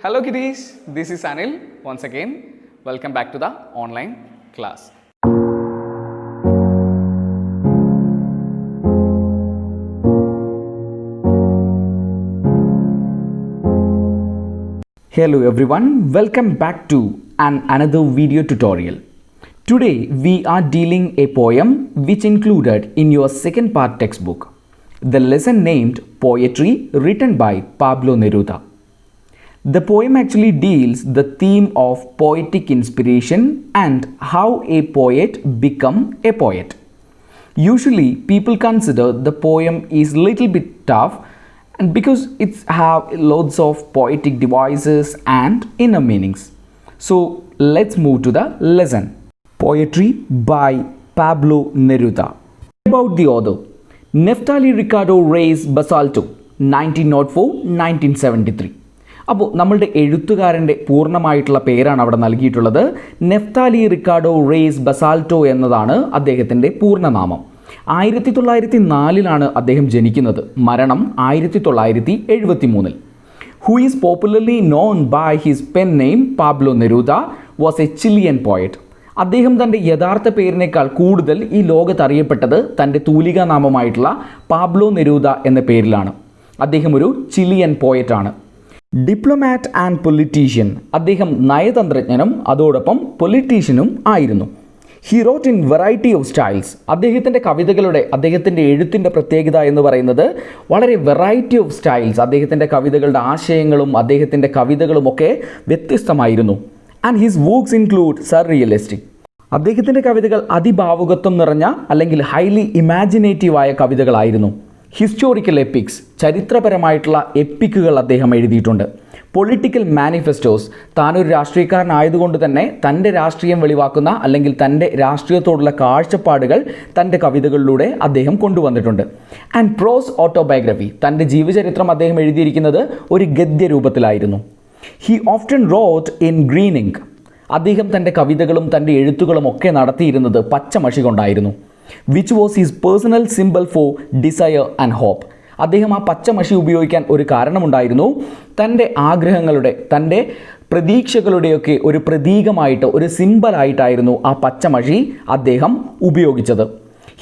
Hello kiddies, this is Anil once again. Welcome back to the online class. Hello everyone, welcome back to another video tutorial. Today we are dealing a poem which included in your second part textbook. The lesson named Poetry, written by Pablo Neruda. The poem actually deals the theme of poetic inspiration and how a poet become a poet. Usually people consider the poem is little bit tough and because it's have loads of poetic devices and inner meanings. So let's move to the lesson. Poetry by Pablo Neruda. About the author, Neftali Ricardo Reyes Basalto, 1904-1973. അപ്പോൾ നമ്മളുടെ എഴുത്തുകാരൻ്റെ പൂർണ്ണമായിട്ടുള്ള പേരാണ് അവിടെ നൽകിയിട്ടുള്ളത്. Naftali Ricardo raise ബസാൽട്ടോ എന്നതാണ് അദ്ദേഹത്തിൻ്റെ പൂർണ്ണനാമം. 1904 അദ്ദേഹം ജനിക്കുന്നത്. മരണം 1973. Who is popularly known by his pen name Pablo Neruda was a Chilean poet. അദ്ദേഹം തൻ്റെ യഥാർത്ഥ പേരിനേക്കാൾ കൂടുതൽ ഈ ലോകത്ത് അറിയപ്പെട്ടത് തൻ്റെ തൂലികാ നാമമായിട്ടുള്ള പാബ്ലോ നെരൂദ എന്ന പേരിലാണ്. അദ്ദേഹം ഒരു ചിലിയൻ പോയറ്റാണ്. Diplomat and politician. അദ്ദേഹം നയതന്ത്രജ്ഞനും അതോടൊപ്പം പൊളിറ്റീഷ്യനും ആയിരുന്നു. He wrote in variety of styles. അദ്ദേഹത്തിൻ്റെ എഴുത്തിൻ്റെ പ്രത്യേകത എന്ന് പറയുന്നത് വളരെ വെറൈറ്റി ഓഫ് സ്റ്റൈൽസ്. അദ്ദേഹത്തിൻ്റെ കവിതകളുടെ ആശയങ്ങളും അദ്ദേഹത്തിൻ്റെ കവിതകളുമൊക്കെ വ്യത്യസ്തമായിരുന്നു. And his works include surrealistic. അദ്ദേഹത്തിൻ്റെ കവിതകൾ അതിഭാവുകത്വം നിറഞ്ഞ അല്ലെങ്കിൽ ഹൈലി ഇമാജിനേറ്റീവായ കവിതകളായിരുന്നു. ഹിസ്റ്റോറിക്കൽ എപ്പിക്സ്, ചരിത്രപരമായിട്ടുള്ള എപ്പിക്കുകൾ അദ്ദേഹം എഴുതിയിട്ടുണ്ട്. പൊളിറ്റിക്കൽ മാനിഫെസ്റ്റോസ്, താനൊരു രാഷ്ട്രീയക്കാരനായതുകൊണ്ട് തന്നെ തൻ്റെ രാഷ്ട്രീയം വെളിവാക്കുന്ന അല്ലെങ്കിൽ തൻ്റെ രാഷ്ട്രീയത്തോടുള്ള കാഴ്ചപ്പാടുകൾ തൻ്റെ കവിതകളിലൂടെ അദ്ദേഹം കൊണ്ടുവന്നിട്ടുണ്ട്. ആൻഡ് പ്രോസ് ഓട്ടോബയോഗ്രഫി, തൻ്റെ ജീവചരിത്രം അദ്ദേഹം എഴുതിയിരിക്കുന്നത് ഒരു ഗദ്യരൂപത്തിലായിരുന്നു. He often wrote in green ink. അദ്ദേഹം തൻ്റെ കവിതകളും തൻ്റെ എഴുത്തുകളും ഒക്കെ നടത്തിയിരുന്നത് പച്ചമഷി കൊണ്ടായിരുന്നു. Which was his personal symbol for desire and hope. അദ്ദേഹം ആ പച്ചമഷി ഉപയോഗിക്കാൻ ഒരു കാരണമുണ്ടായിരുന്നു. തൻ്റെ ആഗ്രഹങ്ങളുടെ, തൻ്റെ പ്രതീക്ഷകളുടെയൊക്കെ ഒരു പ്രതീകമായിട്ട്, ഒരു സിംബലായിട്ടായിരുന്നു ആ പച്ചമഷി അദ്ദേഹം ഉപയോഗിച്ചത്.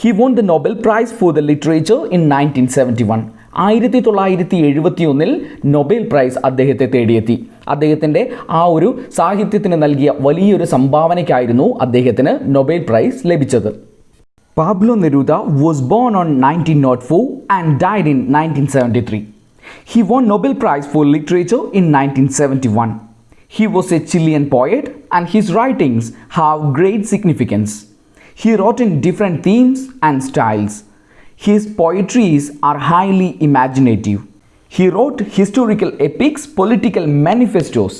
He won the Nobel price for the literature in 1971. 1971 Nobel prize അദ്ദേഹത്തെ തേടിയെത്തി. അദ്ദേഹത്തിൻ്റെ ആ ഒരു സാഹിത്യത്തിന് നൽകിയ വലിയൊരു സംഭാവനയ്ക്കായിരുന്നു അദ്ദേഹത്തിന് നൊബേൽ പ്രൈസ് ലഭിച്ചത്. Pablo Neruda was born on 1904 and died in 1973. He won Nobel Prize for Literature in 1971. He was a Chilean poet and his writings have great significance. He wrote in different themes and styles. His poetries are highly imaginative. He wrote historical epics, political manifestos.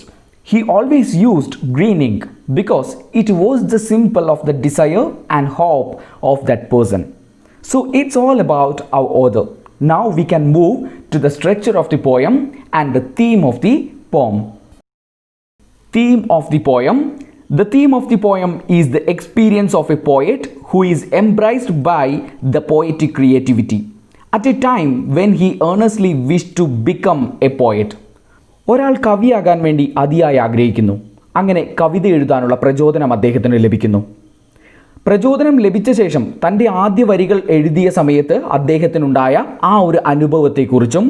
He always used green ink because it was the symbol of the desire and hope of that person. So it's all about our author. Now we can move to the structure of the poem and the theme of the poem. Theme of the poem. The theme of the poem is the experience of a poet who is embraced by the poetic creativity at a time when he earnestly wished to become a poet. ഒരാൾ കവിയാകാൻ വേണ്ടി അതിയായി ആഗ്രഹിക്കുന്നു. അങ്ങനെ കവിത എഴുതാനുള്ള പ്രചോദനം അദ്ദേഹത്തിന് ലഭിക്കുന്നു. പ്രചോദനം ലഭിച്ച ശേഷം തൻ്റെ ആദ്യ വരികൾ എഴുതിയ സമയത്ത് അദ്ദേഹത്തിനുണ്ടായ ആ ഒരു അനുഭവത്തെക്കുറിച്ചും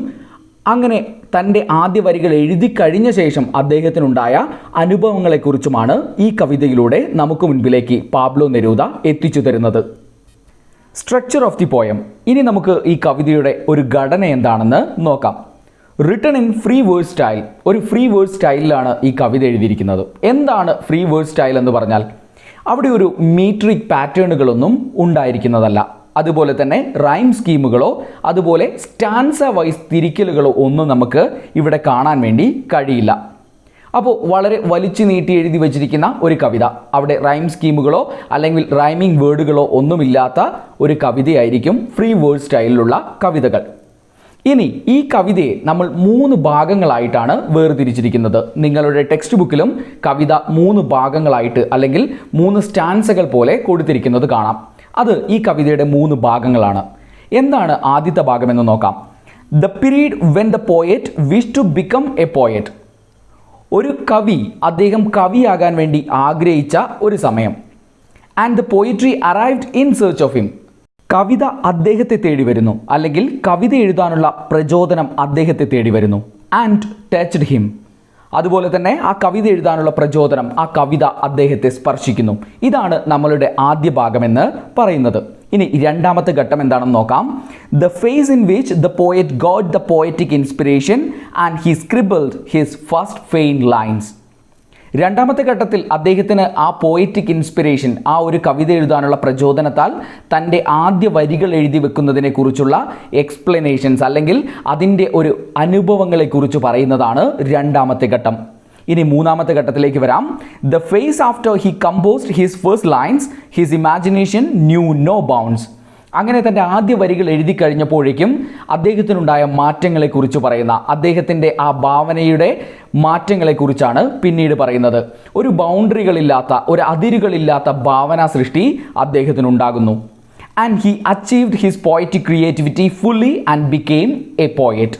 അങ്ങനെ തൻ്റെ ആദ്യ വരികൾ എഴുതി കഴിഞ്ഞ ശേഷം അദ്ദേഹത്തിനുണ്ടായ അനുഭവങ്ങളെക്കുറിച്ചുമാണ് ഈ കവിതയിലൂടെ നമുക്ക് മുൻപിലേക്ക് പാബ്ലോ നെരൂദ എത്തിച്ചു തരുന്നത്. Structure of the poem. ഇനി നമുക്ക് ഈ കവിതയുടെ ഒരു ഘടന എന്താണെന്ന് നോക്കാം. Written in free word style. ഒരു ഫ്രീ വേർഡ് സ്റ്റൈലിലാണ് ഈ കവിത എഴുതിയിരിക്കുന്നത്. എന്താണ് ഫ്രീ വേർഡ് സ്റ്റൈൽ എന്ന് പറഞ്ഞാൽ അവിടെ ഒരു മീട്രിക് പാറ്റേണുകളൊന്നും ഉണ്ടായിരിക്കുന്നതല്ല. അതുപോലെ തന്നെ റൈം സ്കീമുകളോ അതുപോലെ സ്റ്റാൻസ വൈസ് തിരിക്കലുകളോ ഒന്നും നമുക്ക് ഇവിടെ കാണാൻ വേണ്ടി കഴിയില്ല. അപ്പോൾ വളരെ വലിച്ചു നീട്ടി എഴുതി വച്ചിരിക്കുന്ന ഒരു കവിത, അവിടെ റൈം സ്കീമുകളോ അല്ലെങ്കിൽ റൈമിംഗ് വേർഡുകളോ ഒന്നുമില്ലാത്ത ഒരു കവിതയായിരിക്കും ഫ്രീ വേർഡ് സ്റ്റൈലിലുള്ള കവിതകൾ. ഇനി ഈ കവിതയെ നമ്മൾ 3 ഭാഗങ്ങളായിട്ടാണ് വേർതിരിച്ചിരിക്കുന്നത്. നിങ്ങളുടെ ടെക്സ്റ്റ് ബുക്കിലും കവിത 3 ഭാഗങ്ങളായിട്ട് അല്ലെങ്കിൽ 3 സ്റ്റാൻസകൾ പോലെ കൊടുത്തിരിക്കുന്നത് കാണാം. അത് ഈ കവിതയുടെ 3 ഭാഗങ്ങളാണ്. എന്താണ് ആദ്യത്തെ ഭാഗമെന്ന് നോക്കാം. The period when the poet wished to become a poet. ഒരു കവി അദ്ദേഹം കവിയാകാൻ വേണ്ടി ആഗ്രഹിച്ച ഒരു സമയം. And the poetry arrived in search of him. കവിത അദ്ദേഹത്തെ തേടി വരുന്നു, അല്ലെങ്കിൽ കവിത എഴുതാനുള്ള പ്രചോദനം അദ്ദേഹത്തെ തേടി വരുന്നു. And touched him. അതുപോലെ തന്നെ ആ കവിത എഴുതാനുള്ള പ്രചോദനം, ആ കവിത അദ്ദേഹത്തെ സ്പർശിക്കുന്നു. ഇതാണ് നമ്മളുടെ ആദ്യ ഭാഗമെന്ന് പറയുന്നത്. ഇനി രണ്ടാമത്തെ ഘട്ടം എന്താണെന്ന് നോക്കാം. The phase in which the poet got the poetic inspiration and he scribbled his first faint lines. രണ്ടാമത്തെ ഘട്ടത്തിൽ അദ്ദേഹത്തിന് ആ പോയറ്റിക് ഇൻസ്പിറേഷൻ, ആ ഒരു കവിത എഴുതാനുള്ള പ്രചോദനത്താൽ തൻ്റെ ആദ്യ വരികൾ എഴുതി വെക്കുന്നതിനെ കുറിച്ചുള്ള എക്സ്പ്ലനേഷൻസ്, അല്ലെങ്കിൽ അതിൻ്റെ ഒരു അനുഭവങ്ങളെക്കുറിച്ച് പറയുന്നതാണ് രണ്ടാമത്തെ ഘട്ടം. ഇനി മൂന്നാമത്തെ ഘട്ടത്തിലേക്ക് വരാം. The phase after he composed his first lines his imagination knew no bounds. അങ്ങനെ തൻ്റെ ആദ്യ വരികൾ എഴുതി കഴിഞ്ഞപ്പോഴേക്കും അദ്ദേഹത്തിനുണ്ടായ മാറ്റങ്ങളെക്കുറിച്ച് പറയുന്ന, അദ്ദേഹത്തിൻ്റെ ആ ഭാവനയുടെ മാറ്റങ്ങളെക്കുറിച്ചാണ് പിന്നീട് പറയുന്നത്. ഒരു ബൗണ്ടറികളില്ലാത്ത, ഒരു അതിരുകളില്ലാത്ത ഭാവനാ സൃഷ്ടി അദ്ദേഹത്തിനുണ്ടാകുന്നു. And he achieved his poetic creativity fully and became a poet.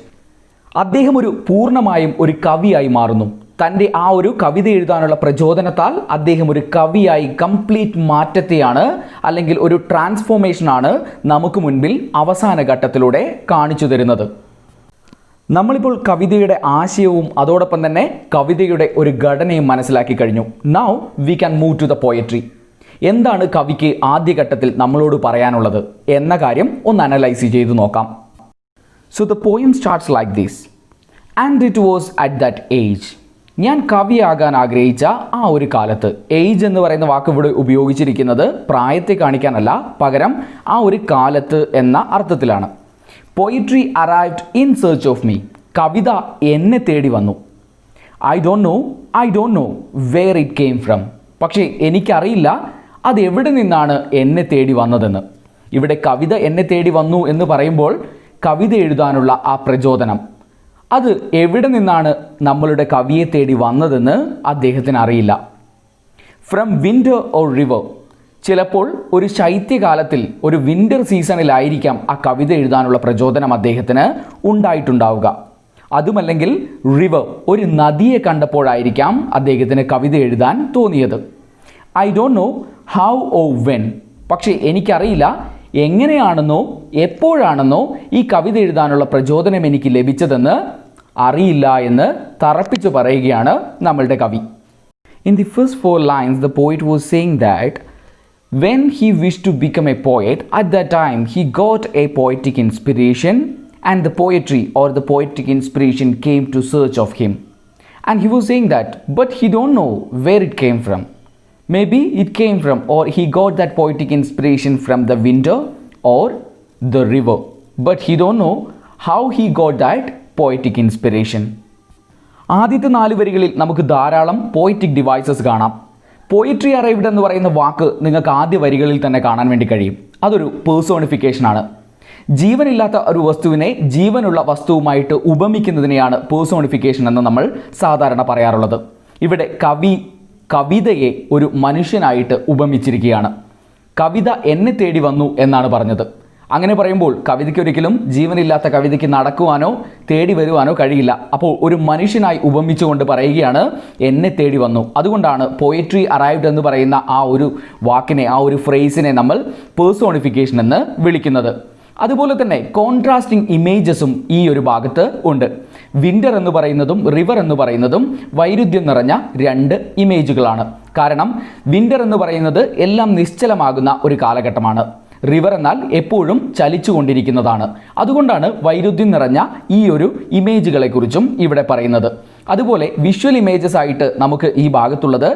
അദ്ദേഹം പൂർണ്ണമായും ഒരു കവിയായി മാറുന്നു. തൻ്റെ ആ ഒരു കവിത എഴുതാനുള്ള പ്രചോദനത്താൽ അദ്ദേഹം ഒരു കവിയായി കംപ്ലീറ്റ് മാറ്റത്തെയാണ്, അല്ലെങ്കിൽ ഒരു ട്രാൻസ്ഫോർമേഷനാണ് നമുക്ക് മുൻപിൽ അവസാന ഘട്ടത്തിലൂടെ കാണിച്ചു തരുന്നത്. നമ്മളിപ്പോൾ കവിതയുടെ ആശയവും അതോടൊപ്പം തന്നെ കവിതയുടെ ഒരു ഘടനയും മനസ്സിലാക്കി കഴിഞ്ഞു. Now we can move to the poetry. എന്താണ് കവിക്ക് ആദ്യഘട്ടത്തിൽ നമ്മളോട് പറയാനുള്ളത് എന്ന കാര്യം ഒന്ന് അനലൈസ് ചെയ്ത് നോക്കാം. So the poem starts like this. And it was at that age. ഞാൻ കവിയാകാൻ ആഗ്രഹിച്ച ആ ഒരു കാലത്ത്. ഏജ് എന്ന് പറയുന്ന വാക്ക് ഇവിടെ ഉപയോഗിച്ചിരിക്കുന്നത് പ്രായത്തെ കാണിക്കാനല്ല, പകരം ആ ഒരു കാലത്ത് എന്ന അർത്ഥത്തിലാണ്. Poetry arrived in search of me. കവിത എന്നെ തേടി വന്നു. I don't know where it came from. പക്ഷേ എനിക്കറിയില്ല അത് എവിടെ നിന്നാണ് എന്നെ തേടി വന്നതെന്ന്. ഇവിടെ കവിത എന്നെ തേടി വന്നു എന്ന് പറയുമ്പോൾ കവിത എഴുതാനുള്ള ആ പ്രചോദനം, അത് എവിടെ നിന്നാണ് നമ്മളുടെ കവിയെ തേടി വന്നതെന്ന് അദ്ദേഹത്തിന് അറിയില്ല. From winter or river. ചിലപ്പോൾ ഒരു ശൈത്യകാലത്തിൽ, ഒരു വിൻ്റർ സീസണിലായിരിക്കാം ആ കവിത എഴുതാനുള്ള പ്രചോദനം അദ്ദേഹത്തിന് ഉണ്ടായിട്ടുണ്ടാവുക. അതുമല്ലെങ്കിൽ റിവർ, ഒരു നദിയെ കണ്ടപ്പോഴായിരിക്കാം അദ്ദേഹത്തിന് കവിത എഴുതാൻ തോന്നിയത്. I don't know how or when. പക്ഷേ എനിക്കറിയില്ല എങ്ങനെയാണെന്നോ എപ്പോഴാണെന്നോ ഈ കവിത എഴുതാനുള്ള പ്രചോദനം എനിക്ക് ലഭിച്ചതെന്ന് അറിയില്ല എന്ന് തറപ്പിച്ച് പറയുകയാണ് നമ്മളുടെ കവി. In the first 4 lines the poet was saying that when he wished to become a poet, at that time he got a poetic inspiration and the poetry or the poetic inspiration came to search of him. And he was saying that, but he don't know where it came from. Maybe it came from, or he got that poetic inspiration from the winter or the river, but he don't know how he got that poetic inspiration. ആദ്യത്തെ 4 വരികളിൽ നമുക്ക് ധാരാളം poetic devices കാണാം. Poetry arrived എന്ന് പറയുന്ന വാക്ക് നിങ്ങൾക്ക് ആദ്യ വരികളിൽ തന്നെ കാണാൻ വേണ്ടി കഴിയും. അതൊരു പേഴ്സോണിഫിക്കേഷനാണ്. ജീവനില്ലാത്ത ഒരു വസ്തുവിനെ ജീവനുള്ള വസ്തുവുമായിട്ട് ഉപമിക്കുന്നതിനെയാണ് പേഴ്സോണിഫിക്കേഷൻ എന്ന് നമ്മൾ സാധാരണ പറയാറുള്ളത്. ഇവിടെ കവിതയെ ഒരു മനുഷ്യനായിട്ട് ഉപമിച്ചിരിക്കുകയാണ്. കവിത എന്നെ തേടി വന്നു എന്നാണ് പറഞ്ഞത്. അങ്ങനെ പറയുമ്പോൾ കവിതയ്ക്ക് ഒരിക്കലും ജീവനില്ലാത്ത കവിതയ്ക്ക് നടക്കുവാനോ തേടി വരുവാനോ കഴിയില്ല. അപ്പോൾ ഒരു മനുഷ്യനായി ഉപമിച്ചുകൊണ്ട് പറയുകയാണ് എന്നെ തേടി വന്നു. അതുകൊണ്ടാണ് പോയട്രി അറൈവ്ഡ് എന്ന് പറയുന്ന ആ ഒരു വാക്കിനെ, ആ ഒരു ഫ്രേസിനെ നമ്മൾ പേഴ്സോണിഫിക്കേഷൻ എന്ന് വിളിക്കുന്നത്. അതുപോലെ തന്നെ കോൺട്രാസ്റ്റിംഗ് ഇമേജസും ഈ ഒരു ഭാഗത്ത് ഉണ്ട്. വിൻ്റർ എന്ന് പറയുന്നതും റിവർ എന്ന് പറയുന്നതും വൈരുദ്ധ്യം നിറഞ്ഞ 2 ഇമേജുകളാണ്. കാരണം വിൻ്റർ എന്ന് പറയുന്നത് എല്ലാം നിശ്ചലമാകുന്ന ഒരു കാലഘട്ടമാണ്. റിവർ എന്നാൽ എപ്പോഴും ചലിച്ചു കൊണ്ടിരിക്കുന്നതാണ്. അതുകൊണ്ടാണ് വൈരുദ്ധ്യം നിറഞ്ഞ ഈ ഒരു ഇമേജുകളെക്കുറിച്ചും ഇവിടെ പറയുന്നത്. അതുപോലെ വിഷ്വൽ ഇമേജസ് ആയിട്ട് നമുക്ക് ഈ ഭാഗത്തുള്ളത്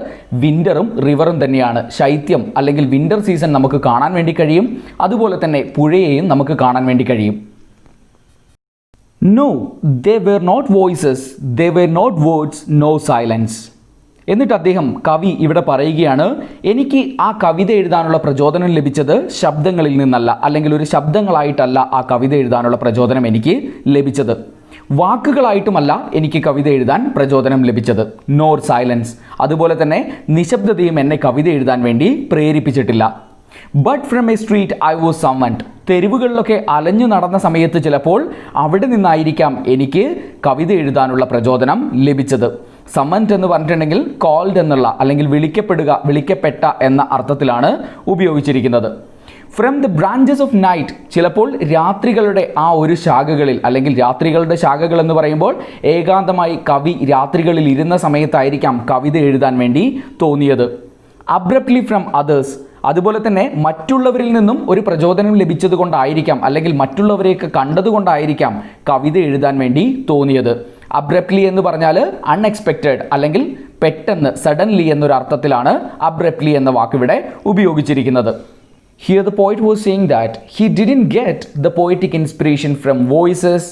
വിൻ്ററും റിവറും തന്നെയാണ്. ശൈത്യം അല്ലെങ്കിൽ വിൻ്റർ സീസൺ നമുക്ക് കാണാൻ വേണ്ടി കഴിയും. അതുപോലെ തന്നെ പുഴയെയും നമുക്ക് കാണാൻ വേണ്ടി കഴിയും. No, they were not voices, they were not words, no silence. എന്നിട്ട് അദ്ദേഹം, കവി ഇവിടെ പറയുകയാണ്, എനിക്ക് ആ കവിത എഴുതാനുള്ള പ്രചോദനം ലഭിച്ചത് ശബ്ദങ്ങളിൽ നിന്നല്ല, അല്ലെങ്കിൽ ഒരു ശബ്ദങ്ങളായിട്ടല്ല ആ കവിത എഴുതാനുള്ള പ്രചോദനം എനിക്ക് ലഭിച്ചത്. വാക്കുകളായിട്ടുമല്ല എനിക്ക് കവിത എഴുതാൻ പ്രചോദനം ലഭിച്ചത്. Nor silence. അതുപോലെ തന്നെ നിശബ്ദതയും എന്നെ കവിത എഴുതാൻ വേണ്ടി പ്രേരിപ്പിച്ചിട്ടില്ല. But from a street I was summoned. തെരുവുകളിലൊക്കെ അലഞ്ഞു നടന്ന സമയത്ത് ചിലപ്പോൾ അവിടെ നിന്നായിരിക്കാം എനിക്ക് കവിത എഴുതാനുള്ള പ്രചോദനം ലഭിച്ചത്. സമ്മൺഡ് എന്ന് പറഞ്ഞിട്ടുണ്ടെങ്കിൽ കോൾഡ് എന്നുള്ള അല്ലെങ്കിൽ വിളിക്കപ്പെടുക, വിളിക്കപ്പെട്ട എന്ന അർത്ഥത്തിലാണ് ഉപയോഗിച്ചിരിക്കുന്നത്. From the branches of night, ചിലപ്പോൾ രാത്രികളുടെ ആ ഒരു ശാഖകളിൽ, അല്ലെങ്കിൽ രാത്രികളുടെ ശാഖകൾ എന്ന് പറയുമ്പോൾ ഏകാന്തമായി കവി രാത്രികളിൽ ഇരുന്ന സമയത്തായിരിക്കാം കവിത എഴുതാൻ വേണ്ടി തോന്നിയത്. അബ്രപ്റ്റ്ലി ഫ്രം അതേഴ്സ്, അതുപോലെ തന്നെ മറ്റുള്ളവരിൽ നിന്നും ഒരു പ്രചോദനം ലഭിച്ചത് കൊണ്ടായിരിക്കാം, അല്ലെങ്കിൽ മറ്റുള്ളവരെയൊക്കെ കണ്ടതുകൊണ്ടായിരിക്കാം കവിത എഴുതാൻ വേണ്ടി തോന്നിയത്. അബ്രപ്റ്റ്ലി എന്ന് പറഞ്ഞാൽ അൺഎക്സ്പെക്റ്റഡ് അല്ലെങ്കിൽ പെട്ടെന്ന്, സഡൻലി എന്നൊരു അർത്ഥത്തിലാണ് അബ്രപ്റ്റ്ലി എന്ന വാക്കിവിടെ ഉപയോഗിച്ചിരിക്കുന്നത്. Here the poet was saying that he didn't get the poetic inspiration from voices,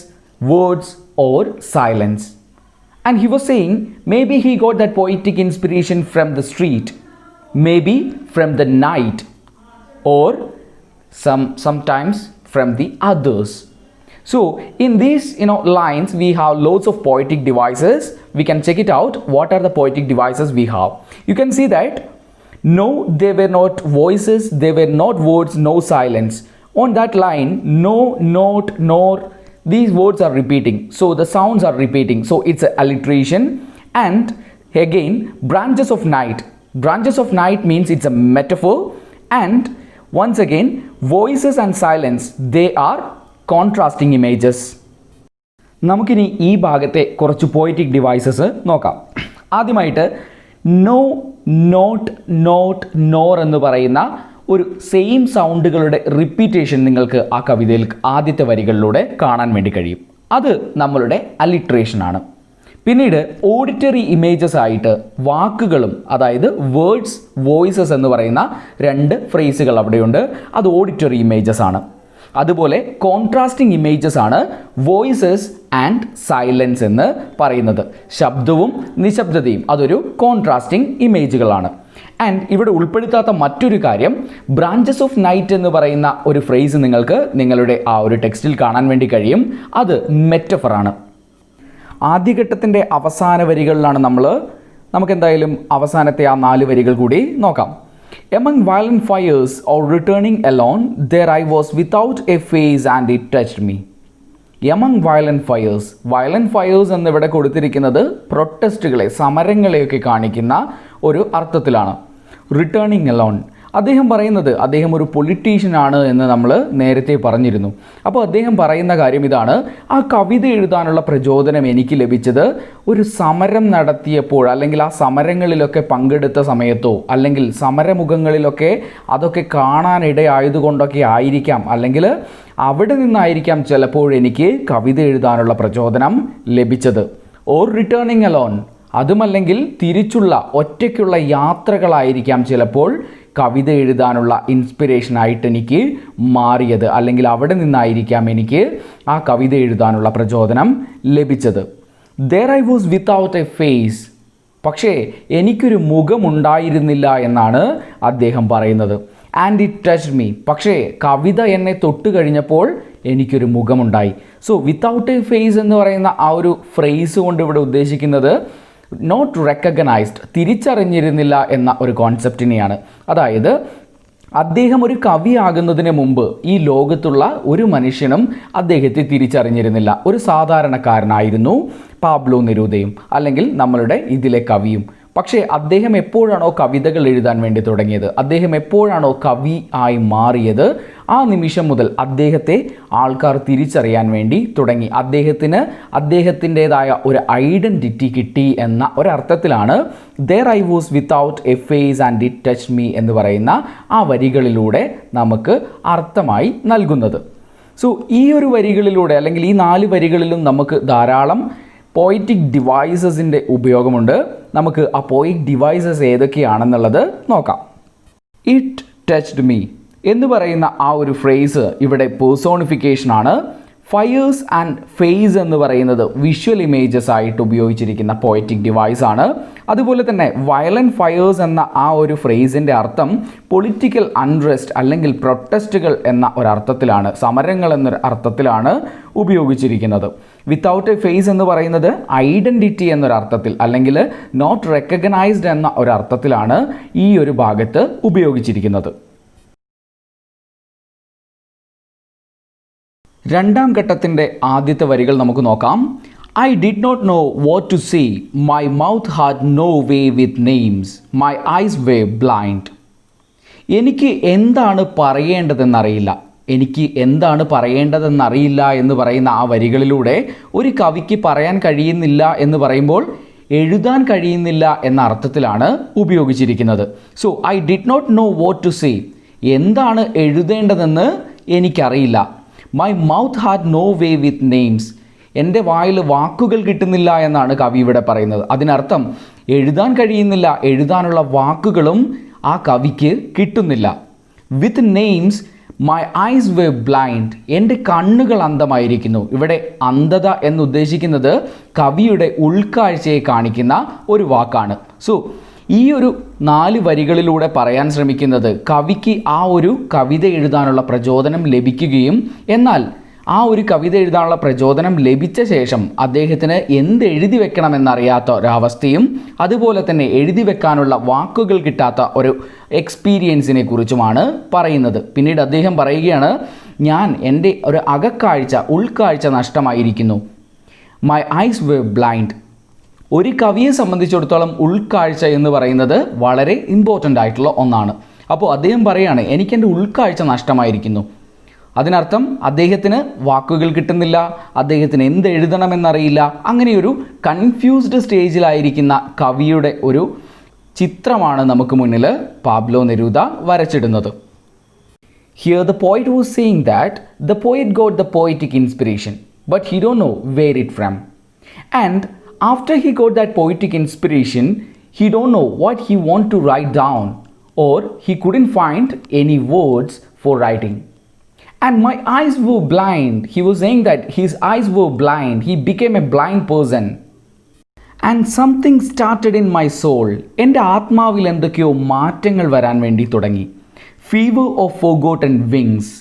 words or silence. And he was saying maybe he got that poetic inspiration from the street, maybe from the night, or sometimes from the others. So in these lines we have loads of poetic devices. We can check it out. What are the poetic devices we have? You can see that no, they were not voices, they were not words, no silence. On that line, no, not, nor, these words are repeating. So the sounds are repeating. So it's an alliteration. And again, branches of night. Branches of night means it's a metaphor. And once again, voices and silence, they are contrasting images. നമുക്കിനി ഈ ഭാഗത്തെ കുറച്ച് poetic devices നോക്കാം. ആദ്യമായിട്ട് no, not, not, nor എന്ന് പറയുന്ന ഒരു same സൗണ്ടുകളുടെ repetition നിങ്ങൾക്ക് ആ കവിതയിൽ ആദ്യത്തെ വരികളിലൂടെ കാണാൻ വേണ്ടി കഴിയും. അത് നമ്മളുടെ അലിട്രേഷൻ ആണ്. പിന്നീട് ഓഡിറ്ററി ഇമേജസ് ആയിട്ട് വാക്കുകളും, അതായത് വേർഡ്സ്, വോയിസസ് എന്ന് പറയുന്ന രണ്ട് ഫ്രേസുകൾ അവിടെയുണ്ട്. അത് ഓഡിറ്ററി ഇമേജസ് ആണ്. അതുപോലെ കോൺട്രാസ്റ്റിംഗ് ഇമേജസ് ആണ് വോയിസസ് ആൻഡ് സൈലൻസ് എന്ന് പറയുന്നത്. ശബ്ദവും നിശബ്ദതയും അതൊരു കോൺട്രാസ്റ്റിംഗ് ഇമേജുകളാണ്. ആൻഡ് ഇവിടെ ഉൾപ്പെടുത്താത്ത മറ്റൊരു കാര്യം, ബ്രാഞ്ചസ് ഓഫ് നൈറ്റ് എന്ന് പറയുന്ന ഒരു ഫ്രേസ് നിങ്ങൾക്ക് നിങ്ങളുടെ ആ ഒരു ടെക്സ്റ്റിൽ കാണാൻ വേണ്ടി കഴിയും. അത് മെറ്റഫറാണ്. ആദ്യഘട്ടത്തിൻ്റെ അവസാന വരികളിലാണ് നമുക്കെന്തായാലും അവസാനത്തെ ആ 4 വരികൾ കൂടി നോക്കാം. Among violent fires or returning alone, there I was without a face and it touched me. Among violent fires എന്നിവിടെ കൊടുത്തിരിക്കുന്നത് പ്രൊട്ടസ്റ്റുകളെ, സമരങ്ങളെയൊക്കെ കാണിക്കുന്ന ഒരു അർത്ഥത്തിലാണ്. റിട്ടേണിങ് അലോൺ, അദ്ദേഹം പറയുന്നത് അദ്ദേഹം ഒരു പൊളിറ്റീഷ്യനാണ് എന്ന് നമ്മൾ നേരത്തെ പറഞ്ഞിരുന്നു. അപ്പോൾ അദ്ദേഹം പറയുന്ന കാര്യം ഇതാണ്, ആ കവിത എഴുതാനുള്ള പ്രചോദനം എനിക്ക് ലഭിച്ചത് ഒരു സമരം നടത്തിയപ്പോൾ, അല്ലെങ്കിൽ ആ സമരങ്ങളിലൊക്കെ പങ്കെടുത്ത സമയത്തോ, അല്ലെങ്കിൽ സമരമുഖങ്ങളിലൊക്കെ അതൊക്കെ കാണാനിടയായതുകൊണ്ടൊക്കെ ആയിരിക്കാം, അല്ലെങ്കിൽ അവിടെ നിന്നായിരിക്കാം ചിലപ്പോൾ എനിക്ക് കവിത എഴുതാനുള്ള പ്രചോദനം ലഭിച്ചത്. ഓർ റിട്ടേണിങ് അലോൺ, അതുമല്ലെങ്കിൽ തിരിച്ചുള്ള ഒറ്റയ്ക്കുള്ള യാത്രകളായിരിക്കാം ചിലപ്പോൾ കവിത എഴുതാനുള്ള ഇൻസ്പിറേഷനായിട്ട് എനിക്ക് മാറിയത്, അല്ലെങ്കിൽ അവിടെ നിന്നായിരിക്കാം എനിക്ക് ആ കവിത എഴുതാനുള്ള പ്രചോദനം ലഭിച്ചത്. There I was without a face, പക്ഷേ എനിക്കൊരു മുഖമുണ്ടായിരുന്നില്ല എന്നാണ് അദ്ദേഹം പറയുന്നത്. ആൻഡ് ഇറ്റ് ടച്ച്ഡ് മീ, പക്ഷേ കവിത എന്നെ തൊട്ട് കഴിഞ്ഞപ്പോൾ എനിക്കൊരു മുഖമുണ്ടായി. സോ വിത്തൗട്ട് എ ഫേസ് എന്ന് പറയുന്ന ആ ഒരു ഫ്രേസ് കൊണ്ട് ഇവിടെ ഉദ്ദേശിക്കുന്നത് നോട്ട് റെക്കഗ്നൈസ്ഡ്, തിരിച്ചറിഞ്ഞിരുന്നില്ല എന്ന ഒരു കോൺസെപ്റ്റിനെയാണ്. അതായത് അദ്ദേഹം ഒരു കവിയാകുന്നതിന് മുമ്പ് ഈ ലോകത്തുള്ള ഒരു മനുഷ്യനും അദ്ദേഹത്തെ തിരിച്ചറിഞ്ഞിരുന്നില്ല. ഒരു സാധാരണക്കാരനായിരുന്നു പാബ്ലോ നെരൂദയും, അല്ലെങ്കിൽ നമ്മളുടെ ഇതിലെ കവിയും. പക്ഷേ അദ്ദേഹം എപ്പോഴാണോ കവിതകൾ എഴുതാൻ വേണ്ടി തുടങ്ങിയത്, അദ്ദേഹം എപ്പോഴാണോ കവി ആയി മാറിയത്, ആ നിമിഷം മുതൽ അദ്ദേഹത്തെ ആൾക്കാർ തിരിച്ചറിയാൻ വേണ്ടി തുടങ്ങി. അദ്ദേഹത്തിൻ്റെതായ ഒരു ഐഡൻറ്റിറ്റി കിട്ടി എന്ന ഒരർത്ഥത്തിലാണ് there I was without a face and it touched me എന്ന് പറയുന്ന ആ വരികളിലൂടെ നമുക്ക് അർത്ഥമായി നൽകുന്നത്. സോ ഈ ഒരു വരികളിലൂടെ, അല്ലെങ്കിൽ ഈ 4 വരികളിലും നമുക്ക് ധാരാളം പോയറ്റിക് ഡിവൈസസിൻ്റെ ഉപയോഗമുണ്ട്. നമുക്ക് ആ പോയിറ്റിക് ഡിവൈസസ് ഏതൊക്കെയാണെന്നുള്ളത് നോക്കാം. ഇറ്റ് ടച്ച്ഡ് മീ എന്ന് പറയുന്ന ആ ഒരു ഫ്രേസ് ഇവിടെ പേഴ്സോണിഫിക്കേഷൻ ആണ്. ഫയേഴ്സ് ആൻഡ് ഫേസ് എന്ന് പറയുന്നത് വിഷ്വൽ ഇമേജസ് ആയിട്ട് ഉപയോഗിച്ചിരിക്കുന്ന പോയറ്റിക് ഡിവൈസ് ആണ്. അതുപോലെ തന്നെ വയലൻറ്റ് ഫയേഴ്സ് എന്ന ആ ഒരു ഫ്രേസിൻ്റെ അർത്ഥം പൊളിറ്റിക്കൽ അൺറെസ്റ്റ് അല്ലെങ്കിൽ പ്രൊട്ടസ്റ്റുകൾ എന്ന ഒരർത്ഥത്തിലാണ്, സമരങ്ങൾ എന്നൊരു അർത്ഥത്തിലാണ് ഉപയോഗിച്ചിരിക്കുന്നത്. വിത്തൗട്ട് എ ഫേസ് എന്ന് പറയുന്നത് ഐഡൻറ്റിറ്റി എന്നൊരർത്ഥത്തിൽ, അല്ലെങ്കിൽ നോട്ട് റെക്കഗ്നൈസ്ഡ് എന്ന ഒരർത്ഥത്തിലാണ് ഈ ഒരു ഭാഗത്ത് ഉപയോഗിച്ചിരിക്കുന്നത്. രണ്ടാം ഘട്ടത്തിൻ്റെ ആദ്യത്തെ വരികൾ നമുക്ക് നോക്കാം. I did not know what to say. My mouth had no way with names. My eyes were blind. എനിക്ക് എന്താണ് പറയേണ്ടതെന്നറിയില്ല. എനിക്ക് എന്താണ് പറയേണ്ടതെന്നറിയില്ല എന്ന് പറയുന്ന ആ വരികളിലൂടെ ഒരു കവിക്ക് പറയാൻ കഴിയുന്നില്ല എന്ന് പറയുമ്പോൾ എഴുതാൻ കഴിയുന്നില്ല എന്ന അർത്ഥത്തിലാണ് ഉപയോഗിച്ചിരിക്കുന്നത്. So I did not know what to say. എന്താണ് എഴുതേണ്ടതെന്ന് എനിക്കറിയില്ല. My mouth had no way with names. എൻ്റെ വായിൽ വാക്കുകൾ കിട്ടുന്നില്ല എന്നാണ് കവി ഇവിടെ പറയുന്നത്. അതിനർത്ഥം എഴുതാൻ കഴിയുന്നില്ല, എഴുതാനുള്ള വാക്കുകളും ആ കവിക്ക് കിട്ടുന്നില്ല. With names my eyes were blind. എൻ്റെ കണ്ണുകൾ അന്ധമായിരിക്കുന്നു. ഇവിടെ അന്ധത എന്നുദ്ദേശിക്കുന്നത് കവിയുടെ ഉൾക്കാഴ്ചയെ കാണിക്കുന്ന ഒരു വാക്കാണ്. സോ ഈ ഒരു 4 വരികളിലൂടെ പറയാൻ ശ്രമിക്കുന്നത് കവിക്ക് ആ ഒരു കവിത എഴുതാനുള്ള പ്രചോദനം ലഭിക്കുകയും എന്നാൽ ആ ഒരു കവിത എഴുതാനുള്ള പ്രചോദനം ലഭിച്ച ശേഷം അദ്ദേഹത്തിന് എന്ത് എഴുതി വെക്കണമെന്നറിയാത്ത ഒരവസ്ഥയും അതുപോലെ തന്നെ എഴുതി വെക്കാനുള്ള വാക്കുകൾ കിട്ടാത്ത ഒരു എക്സ്പീരിയൻസിനെ കുറിച്ചുമാണ് പറയുന്നത്. പിന്നീട് അദ്ദേഹം പറയുകയാണ്, എൻ്റെ ഒരു ഉൾക്കാഴ്ച നഷ്ടമായിരിക്കുന്നു. My eyes were blind. ഒരു കവിയെ സംബന്ധിച്ചിടത്തോളം ഉൾക്കാഴ്ച എന്ന് പറയുന്നത് വളരെ ഇമ്പോർട്ടൻ്റ് ആയിട്ടുള്ള ഒന്നാണ്. അപ്പോൾ അദ്ദേഹം പറയുകയാണ്, എനിക്കെൻ്റെ ഉൾക്കാഴ്ച നഷ്ടമായിരിക്കുന്നു. അതിനർത്ഥം അദ്ദേഹത്തിന് വാക്കുകൾ കിട്ടുന്നില്ല, അദ്ദേഹത്തിന് എന്ത് എഴുതണമെന്നറിയില്ല. അങ്ങനെയൊരു കൺഫ്യൂസ്ഡ് സ്റ്റേജിലായിരിക്കുന്ന കവിയുടെ ഒരു ചിത്രമാണ് നമുക്ക് മുന്നിൽ പാബ്ലോ നെരൂദ വരച്ചിടുന്നത്. Here the poet was saying that the poet got the poetic inspiration, but he don't know where it from. And after he got that poetic inspiration, he don't know what he want to write down, or he couldn't find any words for writing. And my eyes were blind. He was saying that his eyes were blind. He became a blind person. And something started in my soul. എൻ്റെ ആത്മാവിൽ എന്തൊക്കെയോ മാറ്റങ്ങൾ വരാൻ വേണ്ടി തുടങ്ങി. Fever of forgotten wings.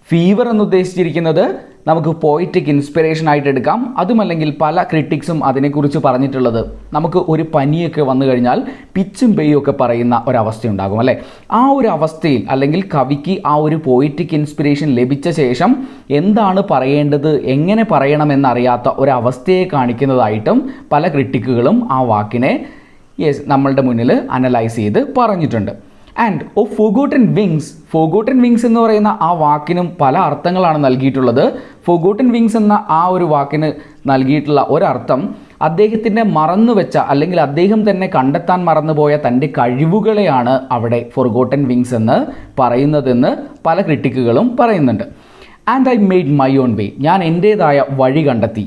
Fever എന്നുദ്ദേശിച്ചിരിക്കുന്നത് നമുക്ക് poetic inspiration ആയിട്ട് എടുക്കാം. അതുമല്ലെങ്കിൽ പല ക്രിട്ടിക്സും അതിനെക്കുറിച്ച് പറഞ്ഞിട്ടുള്ളത് നമുക്ക് ഒരു പനിയൊക്കെ വന്നു കഴിഞ്ഞാൽ പിച്ചും പെയ്യും ഒക്കെ പറയുന്ന ഒരവസ്ഥയുണ്ടാകും അല്ലേ. ആ ഒരു അവസ്ഥയിൽ അല്ലെങ്കിൽ കവിക്ക് ആ ഒരു പോയിറ്റിക് ഇൻസ്പിറേഷൻ ലഭിച്ച ശേഷം എന്താണ് പറയേണ്ടത്, എങ്ങനെ പറയണമെന്നറിയാത്ത ഒരവസ്ഥയെ കാണിക്കുന്നതായിട്ടും പല ക്രിട്ടിക്കുകളും ആ വാക്കിനെ നമ്മളുടെ മുന്നിൽ അനലൈസ് ചെയ്ത് പറഞ്ഞിട്ടുണ്ട്. ആൻഡ് ഓഫ് ഫോർഗോട്ടൺ വിങ്സ് എന്ന് പറയുന്ന ആ വാക്കിനും പല അർത്ഥങ്ങളാണ് നൽകിയിട്ടുള്ളത്. ഫോർഗോട്ടൺ വിങ്സ് എന്ന ആ ഒരു വാക്കിന് നൽകിയിട്ടുള്ള ഒരർത്ഥം അദ്ദേഹത്തിൻ്റെ മറന്നുവെച്ച അല്ലെങ്കിൽ അദ്ദേഹം തന്നെ കണ്ടെത്താൻ മറന്നുപോയ തൻ്റെ കഴിവുകളെയാണ് അവിടെ ഫോർഗോട്ടൺ വിങ്സ് എന്ന് പറയുന്നതെന്ന് പല ക്രിട്ടിക്കുകളും പറയുന്നുണ്ട്. And I made my own വേ. ഞാൻ എൻ്റേതായ വഴി കണ്ടെത്തി.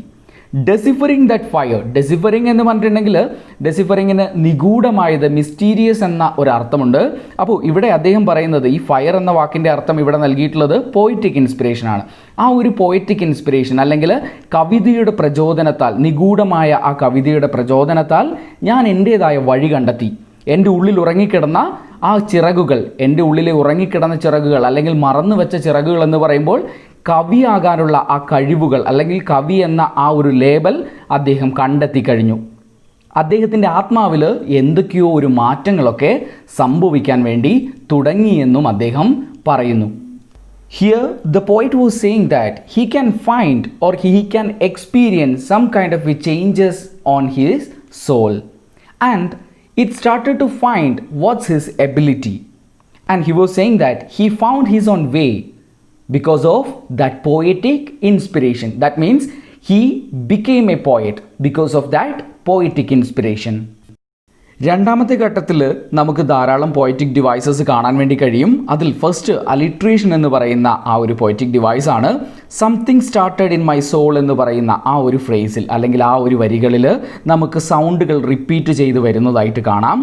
ഡെസിഫറിങ് ദാറ്റ് ഫയർ. ഡെസിഫറിങ് എന്ന് പറഞ്ഞിട്ടുണ്ടെങ്കിൽ ഡെസിഫറിങ്ങിന് നിഗൂഢമായത്, മിസ്റ്റീരിയസ് എന്ന ഒരർത്ഥമുണ്ട്. അപ്പോൾ ഇവിടെ അദ്ദേഹം പറയുന്നത് ഈ ഫയർ എന്ന വാക്കിൻ്റെ അർത്ഥം ഇവിടെ നൽകിയിട്ടുള്ളത് പോയിറ്റിക് ഇൻസ്പിറേഷനാണ്. ആ ഒരു പോയിറ്റിക് ഇൻസ്പിറേഷൻ അല്ലെങ്കിൽ കവിതയുടെ പ്രചോദനത്താൽ, നിഗൂഢമായ ആ കവിതയുടെ പ്രചോദനത്താൽ ഞാൻ എൻ്റേതായ വഴി കണ്ടെത്തി. എൻ്റെ ഉള്ളിൽ ഉറങ്ങിക്കിടന്ന ആ ചിറകുകൾ, എൻ്റെ ഉള്ളിലെ ഉറങ്ങിക്കിടന്ന ചിറകുകൾ അല്ലെങ്കിൽ മറന്നു വെച്ച ചിറകുകൾ എന്ന് പറയുമ്പോൾ കവിയാകാനുള്ള ആ കഴിവുകൾ അല്ലെങ്കിൽ കവി എന്ന ആ ഒരു ലേബൽ അദ്ദേഹം കണ്ടെത്തി കഴിഞ്ഞു. അദ്ദേഹത്തിൻ്റെ ആത്മാവിൽ എന്തൊക്കെയോ ഒരു മാറ്റങ്ങളൊക്കെ സംഭവിക്കാൻ വേണ്ടി തുടങ്ങിയെന്നും അദ്ദേഹം പറയുന്നു. Here the poet was saying that he can find or he can experience some kind of changes on his soul, and it started to find what's his ability, and he was saying that he found his own way because of that poetic inspiration. That means he became a poet because of that poetic inspiration. രണ്ടാമത്തെ ഘട്ടത്തിൽ നമുക്ക് ധാരാളം poetic devices കാണാൻ വേണ്ടി കഴിയും. അതിൽ first alliteration എന്ന് പറയുന്ന ആ ഒരു പോയറ്റിക് ഡിവൈസ് ആണ്. Something started in my soul എന്ന് പറയുന്ന ആ ഒരു ഫ്രേസിൽ അല്ലെങ്കിൽ ആ ഒരു വരികളിൽ നമുക്ക് സൗണ്ടുകൾ റിപ്പീറ്റ് ചെയ്ത് വരുന്നതായിട്ട് കാണാം.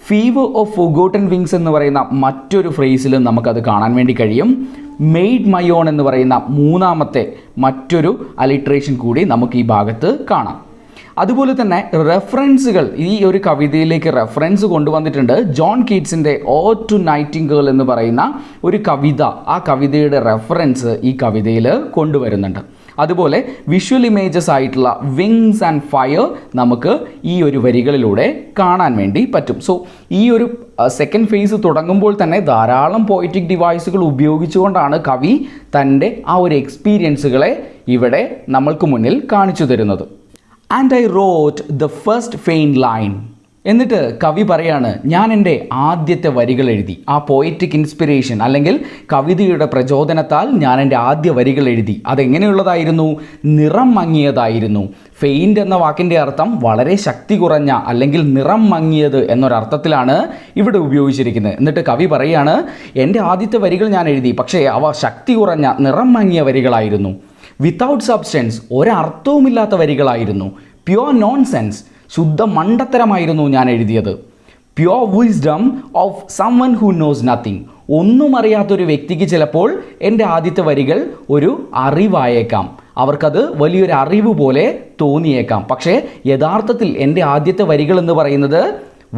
ഫീവർ ഓഫ് ഫോർഗോട്ടൺ വിങ്സ് എന്ന് പറയുന്ന മറ്റൊരു ഫ്രേസിൽ നമുക്കത് കാണാൻ വേണ്ടി കഴിയും. മെയ്ഡ് മൈ ഓൺ എന്ന് പറയുന്ന മൂന്നാമത്തെ മറ്റൊരു അലിട്രേഷൻ കൂടി നമുക്ക് ഈ ഭാഗത്ത് കാണാം. അതുപോലെ തന്നെ റെഫറൻസുകൾ ഈ ഒരു കവിതയിലേക്ക് റെഫറൻസ് കൊണ്ടുവന്നിട്ടുണ്ട്. ജോൺ കീറ്റ്സിൻ്റെ ഓഡ് ടു നൈറ്റിംഗേൾ എന്ന് പറയുന്ന ഒരു കവിത, ആ കവിതയുടെ റെഫറൻസ് ഈ കവിതയിൽ കൊണ്ടുവരുന്നുണ്ട്. അതുപോലെ വിഷ്വൽ ഇമേജസ് ആയിട്ടുള്ള വിങ്സ് ആൻഡ് ഫയർ നമുക്ക് ഈ ഒരു വരികളിലൂടെ കാണാൻ വേണ്ടി പറ്റും. സോ ഈ ഒരു സെക്കൻഡ് ഫേസ് തുടങ്ങുമ്പോൾ തന്നെ ധാരാളം പോയറ്റിക് ഡിവൈസുകൾ ഉപയോഗിച്ചുകൊണ്ടാണ് കവി തൻ്റെ ആ ഒരു എക്സ്പീരിയൻസുകളെ ഇവിടെ നമ്മൾക്ക് മുന്നിൽ കാണിച്ചു തരുന്നത്. And I wrote the first faint line. എന്നിട്ട് കവി പറയാണ്, ഞാൻ എൻ്റെ ആദ്യത്തെ വരികൾ എഴുതി. ആ പോയറ്റിക് ഇൻസ്പിറേഷൻ അല്ലെങ്കിൽ കവിതയുടെ പ്രചോദനത്താൽ ഞാൻ എൻ്റെ ആദ്യ വരികൾ എഴുതി. അതെങ്ങനെയുള്ളതായിരുന്നു? നിറം മങ്ങിയതായിരുന്നു. ഫെയിൻറ്റ് എന്ന വാക്കിൻ്റെ അർത്ഥം വളരെ ശക്തി കുറഞ്ഞ അല്ലെങ്കിൽ നിറം മങ്ങിയത് എന്നൊരർത്ഥത്തിലാണ് ഇവിടെ ഉപയോഗിച്ചിരിക്കുന്നത്. എന്നിട്ട് കവി പറയാണ്, എൻ്റെ ആദ്യത്തെ വരികൾ ഞാൻ എഴുതി, പക്ഷേ അവ ശക്തി കുറഞ്ഞ നിറം മങ്ങിയ വരികളായിരുന്നു. വിത്തൗട്ട് സബ്സ്റ്റൻസ്, ഒരർത്ഥവുമില്ലാത്ത വരികളായിരുന്നു. പ്യുവർ നോൺസെൻസ്, ശുദ്ധ മണ്ടത്തരമായിരുന്നു ഞാൻ എഴുതിയത്. Pure wisdom of someone who knows nothing. ഒന്നും അറിയാത്തൊരു വ്യക്തിക്ക് ചിലപ്പോൾ എൻ്റെ ആദ്യത്തെ വരികൾ ഒരു അറിവായേക്കാം, അവർക്കത് വലിയൊരു അറിവ് പോലെ തോന്നിയേക്കാം. പക്ഷേ യഥാർത്ഥത്തിൽ എൻ്റെ ആദ്യത്തെ വരികൾ എന്ന് പറയുന്നത്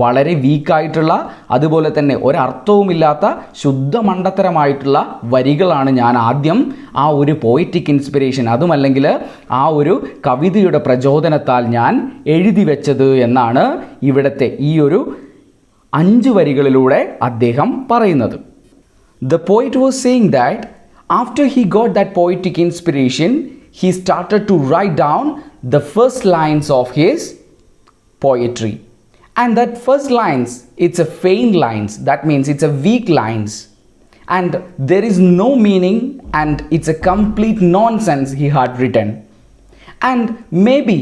വളരെ വീക്കായിട്ടുള്ള, അതുപോലെ തന്നെ ഒരർത്ഥവുമില്ലാത്ത ശുദ്ധ മണ്ടത്തരമായിട്ടുള്ള വരികളാണ് ഞാൻ ആദ്യം ആ ഒരു പോയറ്റിക് ഇൻസ്പിറേഷൻ, അതുമല്ലെങ്കിൽ ആ ഒരു കവിതയുടെ പ്രചോദനത്താൽ ഞാൻ എഴുതി വെച്ചത് എന്നാണ് ഇവിടുത്തെ ഈ ഒരു 5 വരികളിലൂടെ അദ്ദേഹം പറയുന്നത്. The poet was saying that after he got that poetic inspiration, he started to write down the first lines of his poetry. And that first lines, it's a faint lines. That means it's a weak lines. And there is no meaning and it's a complete nonsense he had written. And maybe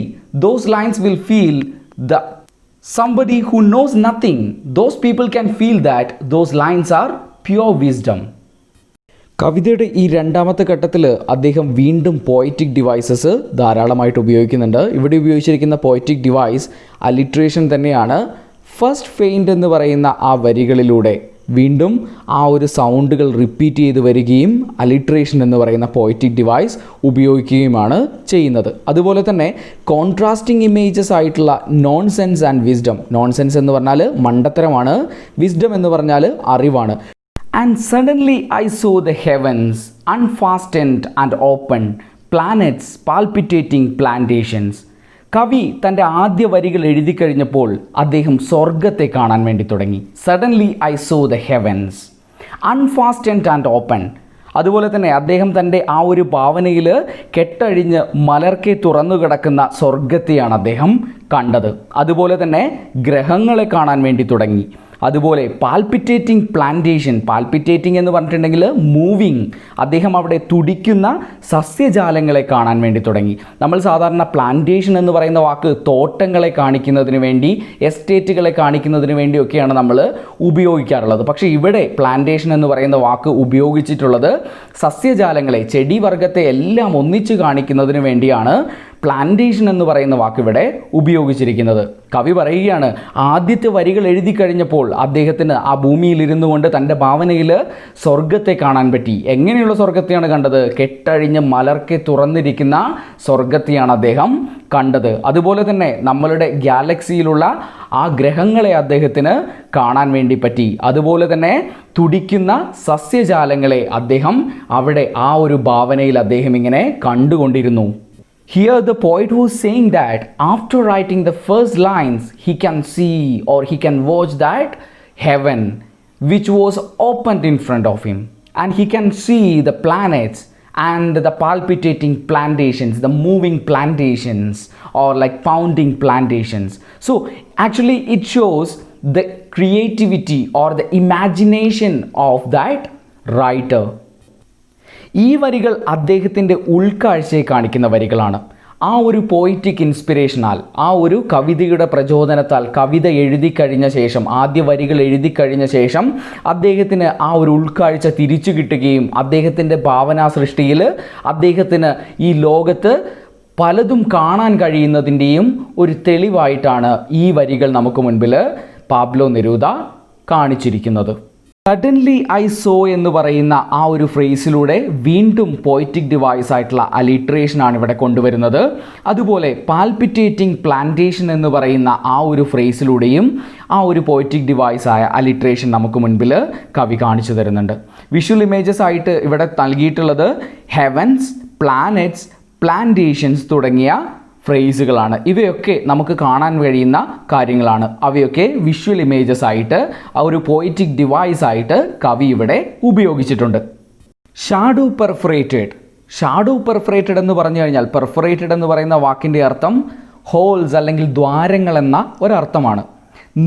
those lines will feel the somebody who knows nothing, those people can feel that those lines are pure wisdom. കവിതയുടെ ഈ രണ്ടാമത്തെ ഘട്ടത്തിൽ അദ്ദേഹം വീണ്ടും poetic devices ധാരാളമായിട്ട് ഉപയോഗിക്കുന്നുണ്ട്. ഇവിടെ ഉപയോഗിച്ചിരിക്കുന്ന പോയറ്റിക് ഡിവൈസ് അലിട്രേഷൻ തന്നെയാണ്. ഫസ്റ്റ് ഫെയിൻറ്റ് എന്ന് പറയുന്ന ആ വരികളിലൂടെ വീണ്ടും ആ ഒരു സൗണ്ടുകൾ റിപ്പീറ്റ് ചെയ്ത് വരികയും അലിട്രേഷൻ എന്ന് പറയുന്ന പോയറ്റിക് ഡിവൈസ് ഉപയോഗിക്കുകയുമാണ് ചെയ്യുന്നത്. അതുപോലെ തന്നെ കോൺട്രാസ്റ്റിംഗ് ഇമേജസ് ആയിട്ടുള്ള നോൺസെൻസ് ആൻഡ് വിസ്ഡം. നോൺസെൻസ് എന്ന് പറഞ്ഞാൽ മണ്ടത്തരമാണ്, വിസ്ഡം എന്ന് പറഞ്ഞാൽ അറിവാണ്. And suddenly I saw the heavens unfastened and open, planets palpitating plantations. കവി തൻ്റെ ആദ്യ വരികൾ എഴുതി കഴിഞ്ഞപ്പോൾ അദ്ദേഹം സ്വർഗത്തെ കാണാൻ വേണ്ടി തുടങ്ങി. Suddenly I saw the heavens unfastened and open. അതുപോലെ തന്നെ അദ്ദേഹം തൻ്റെ ആ ഒരു ഭാവനയിൽ കെട്ടഴിഞ്ഞ് മലർക്കെ തുറന്നു കിടക്കുന്ന സ്വർഗത്തെയാണ് അദ്ദേഹം കണ്ടത്. അതുപോലെ തന്നെ ഗ്രഹങ്ങളെ കാണാൻ വേണ്ടി തുടങ്ങി. അതുപോലെ പാൽപിറ്റേറ്റിംഗ് പ്ലാന്റേഷൻ. പാൽപിറ്റേറ്റിംഗ് എന്ന് പറഞ്ഞിട്ടുണ്ടെങ്കിൽ മൂവിങ്. അദ്ദേഹം അവിടെ തുടിക്കുന്ന സസ്യജാലങ്ങളെ കാണാൻ വേണ്ടി തുടങ്ങി. നമ്മൾ സാധാരണ പ്ലാന്റേഷൻ എന്ന് പറയുന്ന വാക്ക് തോട്ടങ്ങളെ കാണിക്കുന്നതിന് വേണ്ടി, എസ്റ്റേറ്റുകളെ കാണിക്കുന്നതിന് വേണ്ടിയൊക്കെയാണ് നമ്മൾ ഉപയോഗിക്കാറുള്ളത്. പക്ഷേ ഇവിടെ പ്ലാന്റേഷൻ എന്ന് പറയുന്ന വാക്ക് ഉപയോഗിച്ചിട്ടുള്ളത് സസ്യജാലങ്ങളെ, ചെടിവർഗത്തെ എല്ലാം ഒന്നിച്ച് കാണിക്കുന്നതിന് വേണ്ടിയാണ് പ്ലാന്റേഷൻ എന്ന് പറയുന്ന വാക്കിവിടെ ഉപയോഗിച്ചിരിക്കുന്നത്. കവി പറയുകയാണ്, ആദ്യത്തെ വരികൾ എഴുതി കഴിഞ്ഞപ്പോൾ അദ്ദേഹത്തിന് ആ ഭൂമിയിൽ ഇരുന്നു കൊണ്ട് തൻ്റെ ഭാവനയിൽ സ്വർഗത്തെ കാണാൻ പറ്റി. എങ്ങനെയുള്ള സ്വർഗത്തെയാണ് കണ്ടത്? കെട്ടഴിഞ്ഞ് മലർക്കെ തുറന്നിരിക്കുന്ന സ്വർഗത്തെയാണ് അദ്ദേഹം കണ്ടത്. അതുപോലെ തന്നെ നമ്മളുടെ ഗാലക്സിയിലുള്ള ആ ഗ്രഹങ്ങളെ അദ്ദേഹത്തിന് കാണാൻ വേണ്ടി പറ്റി. അതുപോലെ തന്നെ തുടിക്കുന്ന സസ്യജാലങ്ങളെ അദ്ദേഹം അവിടെ ആ ഒരു ഭാവനയിൽ അദ്ദേഹം ഇങ്ങനെ കണ്ടുകൊണ്ടിരുന്നു. Here the poet was saying that after writing the first lines, he can see or he can watch that heaven which was opened in front of him, and he can see the planets and the palpitating plantations, the moving plantations, or like pounding plantations. So actually it shows the creativity or the imagination of that writer. ഈ വരികൾ അദ്ദേഹത്തിൻ്റെ ഉൾക്കാഴ്ചയെ കാണിക്കുന്ന വരികളാണ്. ആ ഒരു poetic ഇൻസ്പിറേഷനാൽ, ആ ഒരു കവിതയുടെ പ്രചോദനത്താൽ കവിത എഴുതി കഴിഞ്ഞ ശേഷം, ആദ്യ വരികൾ എഴുതി കഴിഞ്ഞ ശേഷം അദ്ദേഹത്തിന് ആ ഒരു ഉൾക്കാഴ്ച തിരിച്ചു കിട്ടുകയും അദ്ദേഹത്തിൻ്റെ ഭാവനാ സൃഷ്ടിയിൽ അദ്ദേഹത്തിന് ഈ ലോകത്ത് പലതും കാണാൻ കഴിയുന്നതിൻ്റെയും ഒരു തെളിവായിട്ടാണ് ഈ വരികൾ നമുക്ക് മുൻപിൽ പാബ്ലോ നെരൂദ കാണിച്ചിരിക്കുന്നത്. സഡൻലി ഐ സോ എന്ന് പറയുന്ന ആ ഒരു ഫ്രേസിലൂടെ വീണ്ടും പോയറ്റിക് ഡിവൈസ് ആയിട്ടുള്ള അലിട്രേഷനാണ് ഇവിടെ കൊണ്ടുവരുന്നത്. അതുപോലെ പാൽപിറ്റേറ്റിംഗ് പ്ലാന്റേഷൻ എന്ന് പറയുന്ന ആ ഒരു ഫ്രേസിലൂടെയും ആ ഒരു പോയറ്റിക് ഡിവൈസ് ആയ അലിട്രേഷൻ നമുക്ക് മുൻപിൽ കവി കാണിച്ചു തരുന്നുണ്ട്. വിഷ്വൽ ഇമേജസ് ആയിട്ട് ഇവിടെ നൽകിയിട്ടുള്ളത് ഹെവൻസ്, പ്ലാനറ്റ്സ്, പ്ലാന്റേഷൻസ് തുടങ്ങിയ ഫ്രേസുകളാണ്. ഇവയൊക്കെ നമുക്ക് കാണാൻ കഴിയുന്ന കാര്യങ്ങളാണ്. അവയൊക്കെ വിഷ്വൽ ഇമേജസ് ആയിട്ട് ആ ഒരു പോയറ്റിക് ഡിവൈസ് ആയിട്ട് കവി ഇവിടെ ഉപയോഗിച്ചിട്ടുണ്ട്. Shadow perforated. ഷാഡോ പെർഫറേറ്റഡ് എന്ന് പറഞ്ഞു കഴിഞ്ഞാൽ, പെർഫറേറ്റഡ് എന്ന് പറയുന്ന വാക്കിൻ്റെ അർത്ഥം ഹോൾസ് അല്ലെങ്കിൽ ദ്വാരങ്ങൾ എന്ന ഒരർത്ഥമാണ്.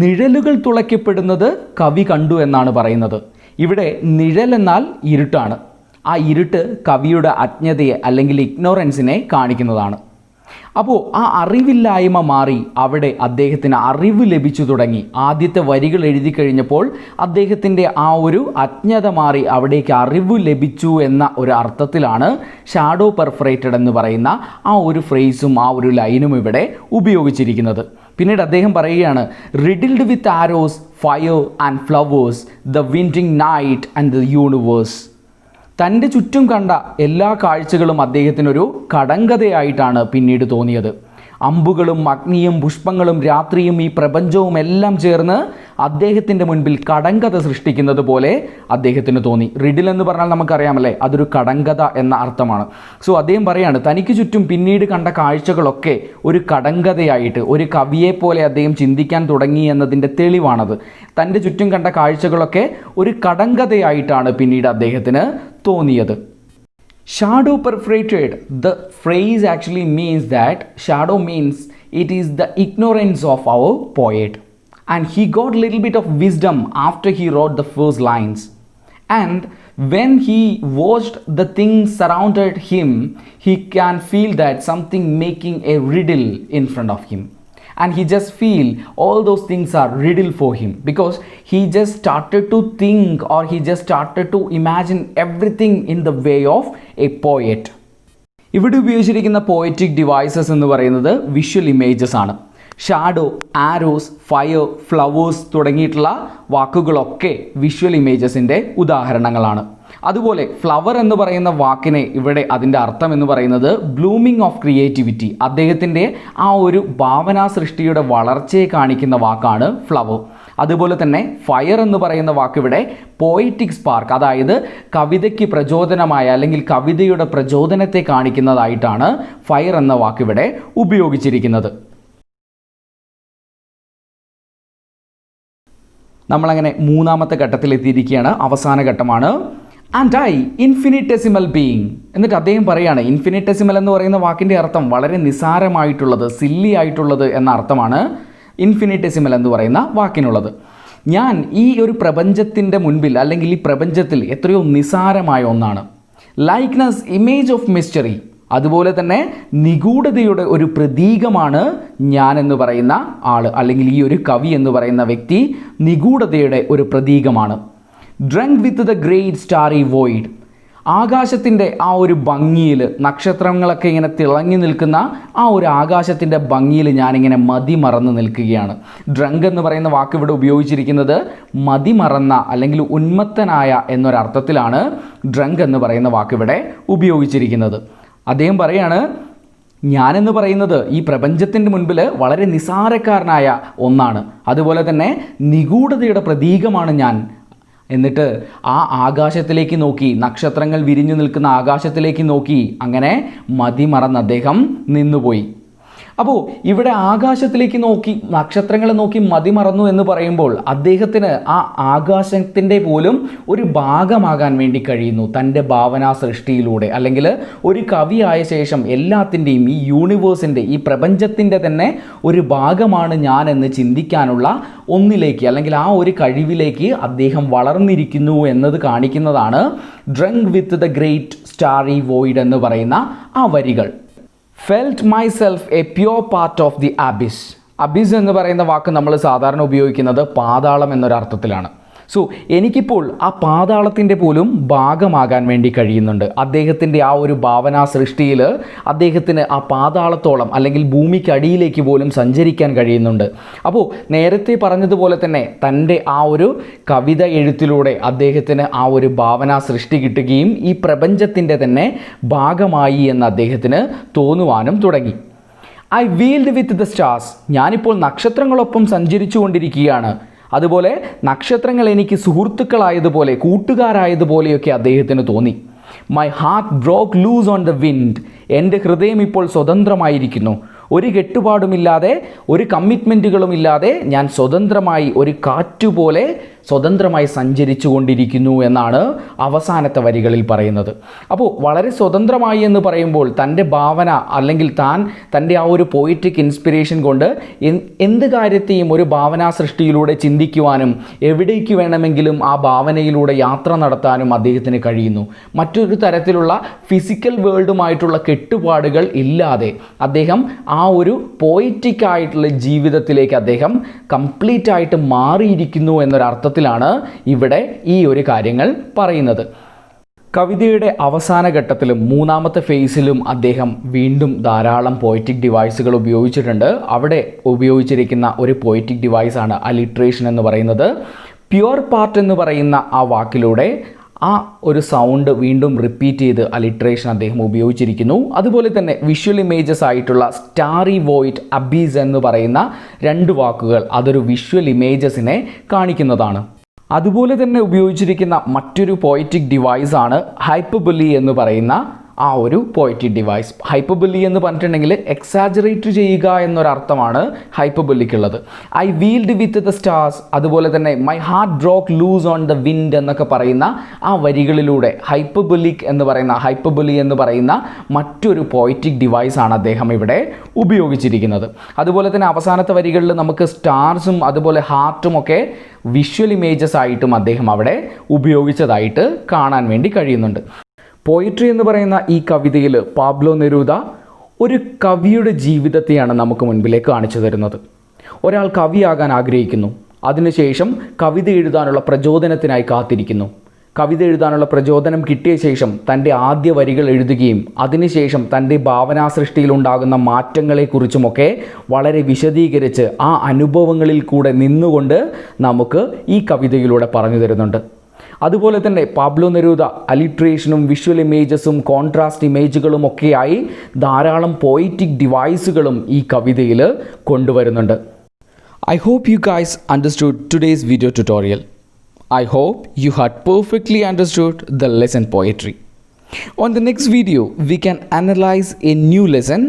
നിഴലുകൾ തുളയ്ക്കപ്പെടുന്നത് കവി കണ്ടു എന്നാണ് പറയുന്നത്. ഇവിടെ നിഴൽ എന്നാൽ ഇരുട്ടാണ്. ആ ഇരുട്ട് കവിയുടെ അജ്ഞതയെ അല്ലെങ്കിൽ ഇഗ്നോറൻസിനെ കാണിക്കുന്നതാണ്. അപ്പോൾ ആ അറിവില്ലായ്മ മാറി അവിടെ അദ്ദേഹത്തിന് അറിവ് ലഭിച്ചു തുടങ്ങി. ആദ്യത്തെ വരികൾ എഴുതി കഴിഞ്ഞപ്പോൾ അദ്ദേഹത്തിൻ്റെ ആ ഒരു അജ്ഞത മാറി അവിടേക്ക് അറിവ് ലഭിച്ചു എന്ന ഒരു അർത്ഥത്തിലാണ് ഷാഡോ പെർഫറേറ്റഡ് എന്ന് പറയുന്ന ആ ഒരു ഫ്രേസും ആ ഒരു ലൈനും ഇവിടെ ഉപയോഗിച്ചിരിക്കുന്നത്. പിന്നീട് അദ്ദേഹം പറയുകയാണ്, riddled with arrows, fire and flowers, the winding night and the universe. തൻ്റെ ചുറ്റും കണ്ട എല്ലാ കാഴ്ചകളും അദ്ദേഹത്തിനൊരു കടങ്കഥയായിട്ടാണ് പിന്നീട് തോന്നിയത്. അമ്പുകളും അഗ്നിയും പുഷ്പങ്ങളും രാത്രിയും ഈ പ്രപഞ്ചവും എല്ലാം ചേർന്ന് അദ്ദേഹത്തിൻ്റെ മുൻപിൽ കടങ്കഥ സൃഷ്ടിക്കുന്നത് പോലെ അദ്ദേഹത്തിന് തോന്നി. റിഡിൽ എന്ന് പറഞ്ഞാൽ നമുക്കറിയാമല്ലേ, അതൊരു കടങ്കഥ എന്ന അർത്ഥമാണ്. സോ അദ്ദേഹം പറയാണ്, തനിക്ക് ചുറ്റും പിന്നീട് കണ്ട കാഴ്ചകളൊക്കെ ഒരു കടങ്കഥയായിട്ട് ഒരു കവിയെ പോലെ അദ്ദേഹം ചിന്തിക്കാൻ തുടങ്ങി എന്നതിൻ്റെ തെളിവാണത്. തൻ്റെ ചുറ്റും കണ്ട കാഴ്ചകളൊക്കെ ഒരു കടങ്കഥയായിട്ടാണ് പിന്നീട് അദ്ദേഹത്തിന് തോന്നിയത്. Shadow perforated, the phrase actually means that shadow means it is the ignorance of our poet, and he got a little bit of wisdom after he wrote the first lines, and when he watched the things surrounded him, he can feel that something making a riddle in front of him, and he just feel all those things are riddle for him because he just started to think or he just started to imagine everything in the way of a poet. ഇവിടെ ഉപയോഗിച്ചിരിക്കുന്ന poetic devices എന്ന് പറയുന്നത് visual images ആണ്. Shadow, arrows, fire, flowers തുടങ്ങിയിട്ടുള്ള വാക്കുകളൊക്കെ visual ഇമേജസിൻ്റെ ഉദാഹരണങ്ങളാണ്. അതുപോലെ flower എന്ന് പറയുന്ന വാക്കിനെ ഇവിടെ അതിൻ്റെ അർത്ഥം എന്ന് പറയുന്നത് ബ്ലൂമിങ് ഓഫ് ക്രിയേറ്റിവിറ്റി, അദ്ദേഹത്തിൻ്റെ ആ ഒരു ഭാവനാ സൃഷ്ടിയുടെ വളർച്ചയെ കാണിക്കുന്ന വാക്കാണ് ഫ്ലവർ. അതുപോലെ തന്നെ ഫയർ എന്ന് പറയുന്ന വാക്കിവിടെ പോയറ്റിക് സ്പാർക്ക്, അതായത് കവിതയ്ക്ക് പ്രചോദനമായ അല്ലെങ്കിൽ കവിതയുടെ പ്രചോദനത്തെ കാണിക്കുന്നതായിട്ടാണ് ഫയർ എന്ന വാക്കിവിടെ ഉപയോഗിച്ചിരിക്കുന്നത്. നമ്മളങ്ങനെ മൂന്നാമത്തെ ഘട്ടത്തിലെത്തിയിരിക്കുകയാണ്, അവസാന ഘട്ടമാണ്. And I infinitesimal being. എന്നിട്ട് അദ്ദേഹം പറയാണ്, ഇൻഫിനിറ്റെസിമൽ എന്ന് പറയുന്ന വാക്കിൻ്റെ അർത്ഥം വളരെ നിസാരമായിട്ടുള്ളത്, സില്ലി ആയിട്ടുള്ളത് എന്ന അർത്ഥമാണ് ഇൻഫിനിറ്റെസിമൽ എന്ന് പറയുന്ന വാക്കിനുള്ളത്. ഞാൻ ഈ ഒരു പ്രപഞ്ചത്തിൻ്റെ മുൻപിൽ അല്ലെങ്കിൽ ഈ പ്രപഞ്ചത്തിൽ എത്രയോ നിസാരമായ ഒന്നാണ്. ലൈക്ക്നെസ്, ഇമേജ് ഓഫ് മിസ്റ്ററി, അതുപോലെ തന്നെ നിഗൂഢതയുടെ ഒരു പ്രതീകമാണ് ഞാൻ എന്ന് പറയുന്ന ആൾ, അല്ലെങ്കിൽ ഈ ഒരു കവി എന്ന് പറയുന്ന വ്യക്തി നിഗൂഢതയുടെ ഒരു പ്രതീകമാണ്. Drunk with the great starry void, ആകാശത്തിൻ്റെ ആ ഒരു ഭംഗിയിൽ, നക്ഷത്രങ്ങളൊക്കെ ഇങ്ങനെ തിളങ്ങി നിൽക്കുന്ന ആ ഒരു ആകാശത്തിൻ്റെ ഭംഗിയിൽ ഞാനിങ്ങനെ മതിമറന്ന് നിൽക്കുകയാണ്. ഡ്രങ്ക് എന്ന് പറയുന്ന വാക്ക് ഇവിടെ ഉപയോഗിച്ചിരിക്കുന്നത് മതിമറന്ന അല്ലെങ്കിൽ ഉന്മത്തനായ എന്നൊരർത്ഥത്തിലാണ് ഡ്രങ്ക് എന്ന് പറയുന്ന വാക്കിവിടെ ഉപയോഗിച്ചിരിക്കുന്നത്. അദ്ദേഹം പറയാണ്, ഞാനെന്ന് പറയുന്നത് ഈ പ്രപഞ്ചത്തിൻ്റെ മുൻപിൽ വളരെ നിസാരക്കാരനായ ഒന്നാണ്, അതുപോലെ തന്നെ നിഗൂഢതയുടെ പ്രതീകമാണ് ഞാൻ. എന്നിട്ട് ആ ആകാശത്തിലേക്ക് നോക്കി, നക്ഷത്രങ്ങൾ വിരിഞ്ഞു നിൽക്കുന്ന ആകാശത്തിലേക്ക് നോക്കി അങ്ങനെ മതിമറന്ന് അദ്ദേഹം നിന്നുപോയി. അപ്പോൾ ഇവിടെ ആകാശത്തിലേക്ക് നോക്കി, നക്ഷത്രങ്ങളെ നോക്കി മതിമറന്നു എന്ന് പറയുമ്പോൾ അദ്ദേഹത്തിന് ആ ആകാശത്തിൻ്റെ പോലും ഒരു ഭാഗമാകാൻ വേണ്ടി കഴിയുന്നു തൻ്റെ ഭാവനാ സൃഷ്ടിയിലൂടെ. അല്ലെങ്കിൽ ഒരു കവിയായ ശേഷം എല്ലാത്തിൻ്റെയും, ഈ യൂണിവേഴ്സിൻ്റെ, ഈ പ്രപഞ്ചത്തിൻ്റെ തന്നെ ഒരു ഭാഗമാണ് ഞാൻ എന്ന് ചിന്തിക്കാനുള്ള ഒന്നിലേക്ക് അല്ലെങ്കിൽ ആ ഒരു കഴിവിലേക്ക് അദ്ദേഹം വളർന്നിരിക്കുന്നു എന്നത് കാണിക്കുന്നതാണ് drunk with the great starry void എന്ന് പറയുന്ന ആ വരികൾ. Felt myself a pure part of the abyss. Abyss എന്ന് പറയുന്ന വാക്ക് നമ്മൾ സാധാരണ ഉപയോഗിക്കുന്നത് പാതാളം എന്നൊരർത്ഥത്തിലാണ്. സോ എനിക്കിപ്പോൾ ആ പാതാളത്തിൻ്റെ പോലും ഭാഗമാകാൻ വേണ്ടി കഴിയുന്നുണ്ട്. അദ്ദേഹത്തിൻ്റെ ആ ഒരു ഭാവനാ സൃഷ്ടിയിൽ അദ്ദേഹത്തിന് ആ പാതാളത്തോളം അല്ലെങ്കിൽ ഭൂമിക്കടിയിലേക്ക് പോലും സഞ്ചരിക്കാൻ കഴിയുന്നുണ്ട്. അപ്പോൾ നേരത്തെ പറഞ്ഞതുപോലെ തന്നെ തൻ്റെ ആ ഒരു കവിത എഴുത്തിലൂടെ അദ്ദേഹത്തിന് ആ ഒരു ഭാവനാ സൃഷ്ടി കിട്ടുകയും ഈ പ്രപഞ്ചത്തിൻ്റെ തന്നെ ഭാഗമായി എന്ന് അദ്ദേഹത്തിന് തോന്നുവാനും തുടങ്ങി. I wheeled with the stars. ഞാനിപ്പോൾ നക്ഷത്രങ്ങളൊപ്പം സഞ്ചരിച്ചു കൊണ്ടിരിക്കുകയാണ്. അതുപോലെ നക്ഷത്രങ്ങൾ എനിക്ക് സുഹൃത്തുക്കളായതുപോലെ, കൂട്ടുകാരായതുപോലെയൊക്കെ അദ്ദേഹത്തിന് തോന്നി. My heart broke loose on the wind. എൻ്റെ ഹൃദയം ഇപ്പോൾ സ്വതന്ത്രമായിരിക്കുന്നു. ഒരു കെട്ടുപാടുമില്ലാതെ ഒരു കമ്മിറ്റ്മെൻറ്റുകളും ഇല്ലാതെ ഞാൻ സ്വതന്ത്രമായി ഒരു കാറ്റുപോലെ സ്വതന്ത്രമായി സഞ്ചരിച്ചു കൊണ്ടിരിക്കുന്നു എന്നാണ് അവസാനത്തെ വരികളിൽ പറയുന്നത്. അപ്പോൾ വളരെ സ്വതന്ത്രമായി എന്ന് പറയുമ്പോൾ തൻ്റെ ഭാവന അല്ലെങ്കിൽ തൻ്റെ ആ ഒരു പോയിറ്റിക് ഇൻസ്പിറേഷൻ കൊണ്ട് എന്ത് കാര്യത്തെയും ഒരു ഭാവനാ സൃഷ്ടിയിലൂടെ ചിന്തിക്കുവാനും എവിടേക്ക് വേണമെങ്കിലും ആ ഭാവനയിലൂടെ യാത്ര നടത്താനും അദ്ദേഹത്തിന് കഴിയുന്നു. മറ്റൊരു തരത്തിലുള്ള ഫിസിക്കൽ വേൾഡുമായിട്ടുള്ള കെട്ടുപാടുകൾ ഇല്ലാതെ അദ്ദേഹം ആ ഒരു പോയിറ്റിക് ആയിട്ടുള്ള ജീവിതത്തിലേക്ക് അദ്ദേഹം കംപ്ലീറ്റ് ആയിട്ട് മാറിയിരിക്കുന്നു എന്നൊരർത്ഥത്തിലാണ് ഇവിടെ ഈ ഒരു കാര്യങ്ങൾ പറയുന്നത്. കവിതയുടെ അവസാന ഘട്ടത്തിലും മൂന്നാമത്തെ ഫേസിലും അദ്ദേഹം വീണ്ടും ധാരാളം പോയറ്റിക് ഡിവൈസുകൾ ഉപയോഗിച്ചിട്ടുണ്ട്. അവിടെ ഉപയോഗിച്ചിരിക്കുന്ന ഒരു പോയറ്റിക് ഡിവൈസാണ് അലിട്രേഷൻ എന്ന് പറയുന്നത്. പ്യുവർ പാർട്ട് എന്ന് പറയുന്ന ആ വാക്കിലൂടെ ആ ഒരു സൗണ്ട് വീണ്ടും റിപ്പീറ്റ് ചെയ്ത് അലിട്രേഷൻ അദ്ദേഹം ഉപയോഗിച്ചിരിക്കുന്നു. അതുപോലെ തന്നെ വിഷ്വൽ ഇമേജസ് ആയിട്ടുള്ള സ്റ്റാറി വോയിഡ്, അബീസ് എന്ന് പറയുന്ന 2 വാക്കുകൾ അതൊരു വിഷ്വൽ ഇമേജസിനെ കാണിക്കുന്നതാണ്. അതുപോലെ തന്നെ ഉപയോഗിച്ചിരിക്കുന്ന മറ്റൊരു പോയറ്റിക് ഡിവൈസാണ് ഹൈപ്പർബോളി എന്ന് പറയുന്ന ആ ഒരു പോയറ്റിക് ഡിവൈസ്. ഹൈപ്പർബോളി എന്ന് പറഞ്ഞിട്ടുണ്ടെങ്കിൽ എക്സാജറേറ്റ് ചെയ്യുക എന്നൊരർത്ഥമാണ് ഹൈപ്പർബോളിക്കുള്ളത്. I wheeled with the stars, അതുപോലെ തന്നെ my heart broke loose on the wind എന്നൊക്കെ പറയുന്ന ആ വരികളിലൂടെ ഹൈപ്പർബോളി എന്ന് പറയുന്ന മറ്റൊരു പോയറ്റിക് ഡിവൈസാണ് അദ്ദേഹം ഇവിടെ ഉപയോഗിച്ചിരിക്കുന്നത്. അതുപോലെ തന്നെ അവസാനത്തെ വരികളിൽ നമുക്ക് സ്റ്റാർസും അതുപോലെ ഹാർട്ടും ഒക്കെ വിഷ്വൽ ഇമേജസ് ആയിട്ടും അദ്ദേഹം അവിടെ ഉപയോഗിച്ചതായിട്ട് കാണാൻ വേണ്ടി കഴിയുന്നുണ്ട്. പോയിട്രി എന്ന് പറയുന്ന ഈ കവിതയിൽ പാബ്ലോ നെരൂദ ഒരു കവിയുടെ ജീവിതത്തെയാണ് നമുക്ക് മുൻപിലേക്ക് കാണിച്ചു തരുന്നത്. ഒരാൾ കവിയാകാൻ ആഗ്രഹിക്കുന്നു, അതിനുശേഷം കവിത എഴുതാനുള്ള പ്രചോദനത്തിനായി കാത്തിരിക്കുന്നു. കവിത എഴുതാനുള്ള പ്രചോദനം കിട്ടിയ ശേഷം തൻ്റെ ആദ്യ വരികൾ എഴുതുകയും അതിനുശേഷം തൻ്റെ ഭാവനാ സൃഷ്ടിയിലുണ്ടാകുന്ന മാറ്റങ്ങളെക്കുറിച്ചുമൊക്കെ വളരെ വിശദീകരിച്ച് ആ അനുഭവങ്ങളിൽ കൂടെ നിന്നുകൊണ്ട് നമുക്ക് ഈ കവിതയിലൂടെ പറഞ്ഞു തരുന്നുണ്ട്. അതുപോലെ തന്നെ പാബ്ലോ നെരൂദ അലിട്രേഷനും വിഷ്വൽ ഇമേജസും കോൺട്രാസ്റ്റ് ഇമേജുകളും ഒക്കെയായി ധാരാളം പോയിറ്റിക് ഡിവൈസുകളും ഈ കവിതയിൽ കൊണ്ടുവരുന്നുണ്ട്. I hope you guys understood today's video tutorial. I hope you had perfectly understood the lesson poetry. On the next video, we can analyze a new lesson